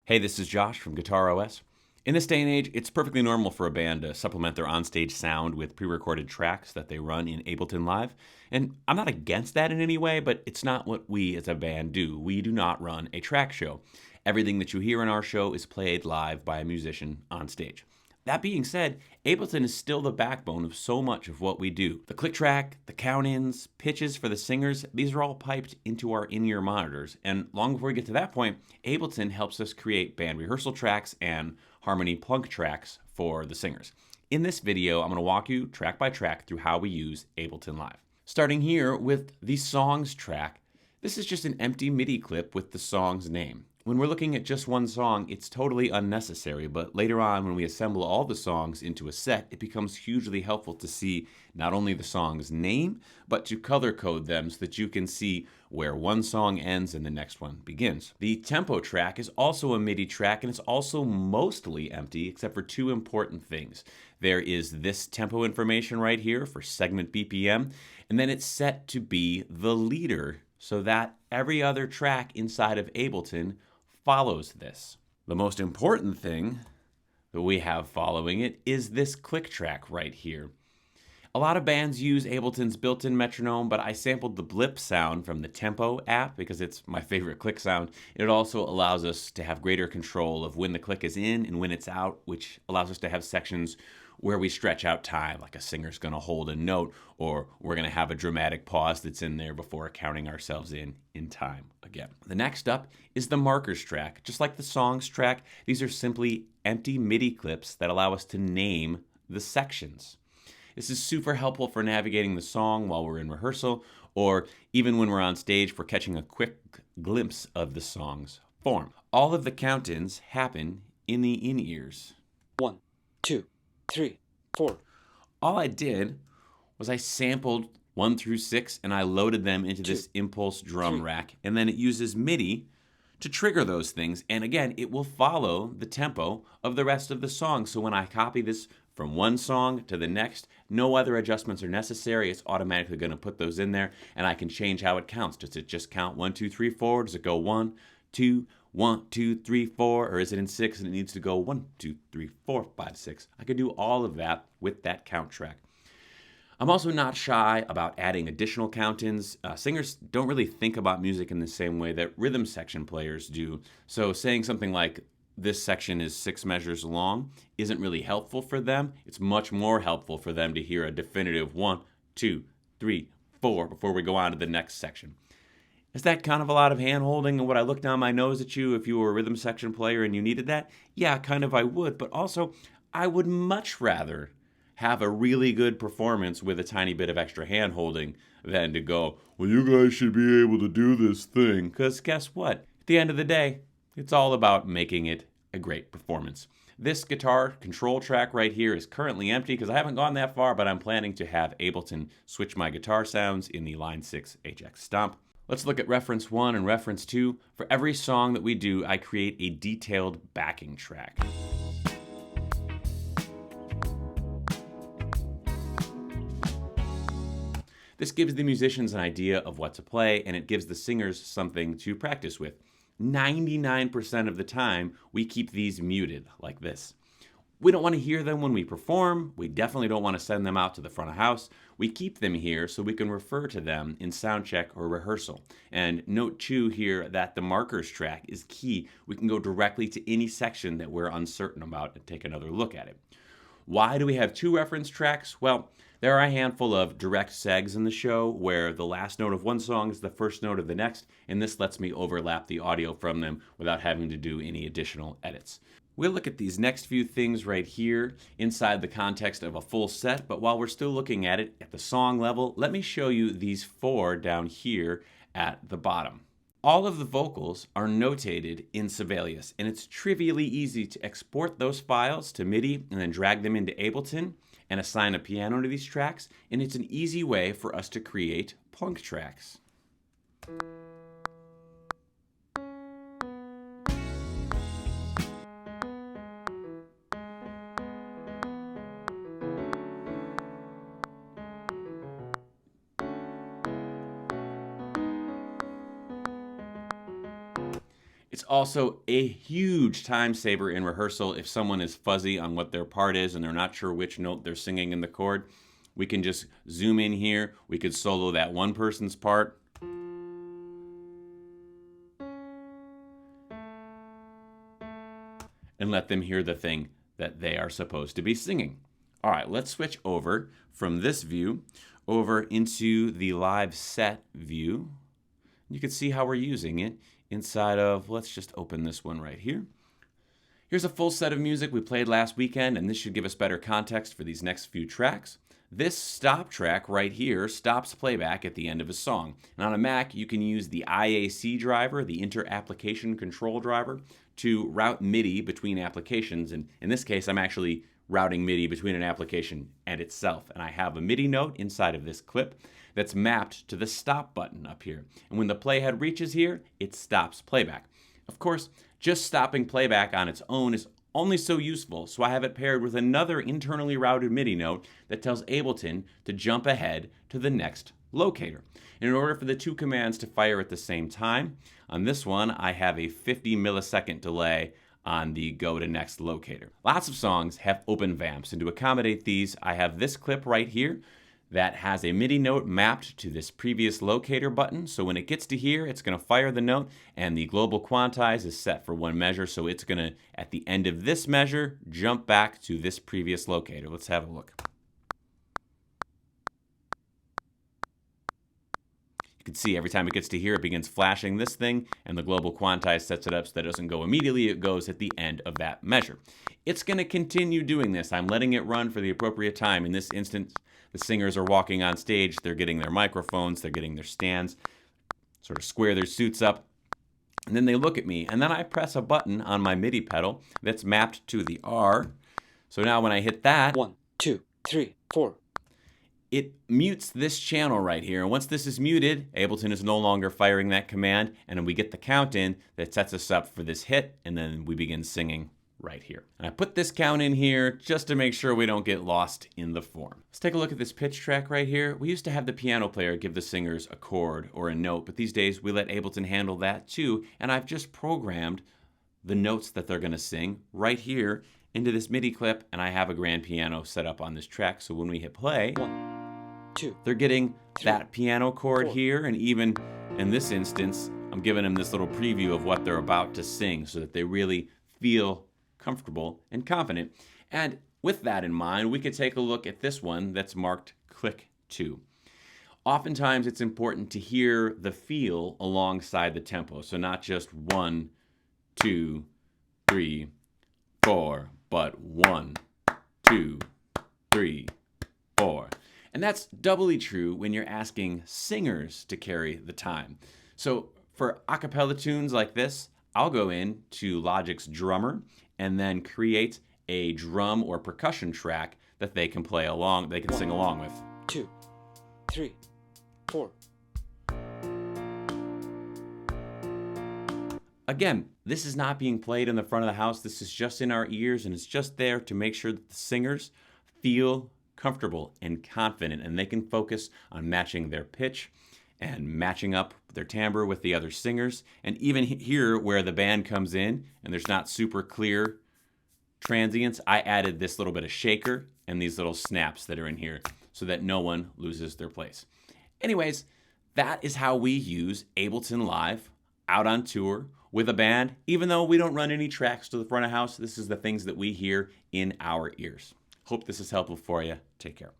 Hey, this is Josh from Guitar OS. In this day and age, it's perfectly normal for a band to supplement their onstage sound with pre-recorded tracks that they run in Ableton Live. And I'm not against that in any way, but it's not what we as a band do. We do not run a track show. Everything that you hear in our show is played live by a musician on stage. That being said, Ableton is still the backbone of so much of what we do. The click track, the count-ins, pitches for the singers, these are all piped into our in-ear monitors. And long before we get to that point, Ableton helps us create band rehearsal tracks and harmony plunk tracks for the singers. In this video, I'm going to walk you track by track through how we use Ableton Live. Starting here with the songs track, this is just an empty MIDI clip with the song's name. When we're looking at just one song, it's totally unnecessary, but later on when we assemble all the songs into a set, it becomes hugely helpful to see not only the song's name, but to color code them so that you can see where one song ends and the next one begins. The tempo track is also a MIDI track, and it's also mostly empty except for two important things. There is this tempo information right here for segment BPM, and then it's set to be the leader so that every other track inside of Ableton follows this. The most important thing that we have following it is this click track right here. A lot of bands use Ableton's built-in metronome, but I sampled the blip sound from the Tempo app because it's my favorite click sound. It also allows us to have greater control of when the click is in and when it's out, which allows us to have sections where we stretch out time, like a singer's going to hold a note, or we're going to have a dramatic pause that's in there before counting ourselves in time again. The next up is the markers track. Just like the songs track, these are simply empty MIDI clips that allow us to name the sections. This is super helpful for navigating the song while we're in rehearsal, or even when we're on stage for catching a quick glimpse of the song's form. All of the count-ins happen in the in-ears. 1, 2, 3, 4. All I did was I sampled 1 through 6 and I loaded them into this impulse drum rack, and then it uses MIDI to trigger those things, and again it will follow the tempo of the rest of the song. So when I copy this from one song to the next, no other adjustments are necessary. It's automatically going to put those in there, and I can change how it counts. Does it just count 1 2 3 4? Does it go 1 2 1 2 3 4, or is it in 6 and it needs to go 1 2 3 4 5 6? I can do all of that with that count track. I'm also not shy about adding additional count-ins. Singers don't really think about music in the same way that rhythm section players do. So saying something like this section is 6 measures long isn't really helpful for them. It's much more helpful for them to hear a definitive 1 2 3 4 before we go on to the next section. Is that kind of a lot of hand-holding, and would I look down my nose at you if you were a rhythm section player and you needed that? Yeah, kind of I would, but also I would much rather have a really good performance with a tiny bit of extra hand-holding than to go, well, you guys should be able to do this thing. Because guess what? At the end of the day, it's all about making it a great performance. This guitar control track right here is currently empty because I haven't gone that far, but I'm planning to have Ableton switch my guitar sounds in the Line 6 HX Stomp. Let's look at reference 1 and reference 2. For every song that we do, I create a detailed backing track. This gives the musicians an idea of what to play, and it gives the singers something to practice with. 99% of the time, we keep these muted like this. We don't want to hear them when we perform. We definitely don't want to send them out to the front of house. We keep them here so we can refer to them in sound check or rehearsal. And note too here that the markers track is key. We can go directly to any section that we're uncertain about and take another look at it. Why do we have 2 reference tracks? Well, there are a handful of direct segs in the show where the last note of one song is the first note of the next, and this lets me overlap the audio from them without having to do any additional edits. We'll look at these next few things right here inside the context of a full set, but while we're still looking at it at the song level, let me show you these 4 down here at the bottom. All of the vocals are notated in Sibelius, and it's trivially easy to export those files to MIDI and then drag them into Ableton and assign a piano to these tracks, and it's an easy way for us to create plunk tracks. It's also a huge time saver in rehearsal if someone is fuzzy on what their part is and they're not sure which note they're singing in the chord. We can just zoom in here. We could solo that one person's part. And let them hear the thing that they are supposed to be singing. All right, let's switch over from this view over into the live set view. You can see how we're using it inside of, let's just open this one right here. Here's a full set of music we played last weekend, and this should give us better context for these next few tracks. This stop track right here stops playback at the end of a song. And on a Mac, you can use the IAC driver, the Interapplication Control driver, to route MIDI between applications. And in this case, I'm actually routing MIDI between an application and itself. And I have a MIDI note inside of this clip that's mapped to the stop button up here. And when the playhead reaches here, it stops playback. Of course, just stopping playback on its own is only so useful, so I have it paired with another internally routed MIDI note that tells Ableton to jump ahead to the next locator. And in order for the two commands to fire at the same time, on this one I have a 50 millisecond delay on the go to next locator. Lots of songs have open vamps, and to accommodate these, I have this clip right here that has a MIDI note mapped to this previous locator button. So when it gets to here, it's going to fire the note, and the global quantize is set for one measure. So it's going to, at the end of this measure, jump back to this previous locator. Let's have a look. You can see every time it gets to here, it begins flashing this thing, and the global quantize sets it up so that it doesn't go immediately. It goes at the end of that measure. It's going to continue doing this. I'm letting it run for the appropriate time. In this instance, the singers are walking on stage, they're getting their microphones, they're getting their stands, sort of square their suits up, and then they look at me, and then I press a button on my MIDI pedal that's mapped to the R. So now when I hit that, 1, 2, 3, 4. It mutes this channel right here. And once this is muted, Ableton is no longer firing that command, and then we get the count in that sets us up for this hit, and then we begin singing right here. And I put this count in here just to make sure we don't get lost in the form. Let's take a look at this pitch track right here. We used to have the piano player give the singers a chord or a note, but these days we let Ableton handle that too, and I've just programmed the notes that they're gonna sing right here into this MIDI clip, and I have a grand piano set up on this track, so when we hit play, 1, 2, they're getting 3, that piano chord 4. here, and even in this instance, I'm giving them this little preview of what they're about to sing so that they really feel comfortable and confident. And with that in mind, we could take a look at this one that's marked click 2. Oftentimes it's important to hear the feel alongside the tempo. So not just 1, 2, 3, 4, but 1, 2, 3, 4. And that's doubly true when you're asking singers to carry the time. So for a cappella tunes like this, I'll go in to Logic's drummer and then create a drum or percussion track that they can play along, they can sing along with. 2, 3, 4. Again, this is not being played in the front of the house. This is just in our ears, and it's just there to make sure that the singers feel comfortable and confident, and they can focus on matching their pitch and matching up their timbre with the other singers. And even here where the band comes in and there's not super clear transients, I added this little bit of shaker and these little snaps that are in here so that no one loses their place. Anyways, that is how we use Ableton Live out on tour with a band. Even though we don't run any tracks to the front of house, this is the things that we hear in our ears. Hope this is helpful for you. Take care.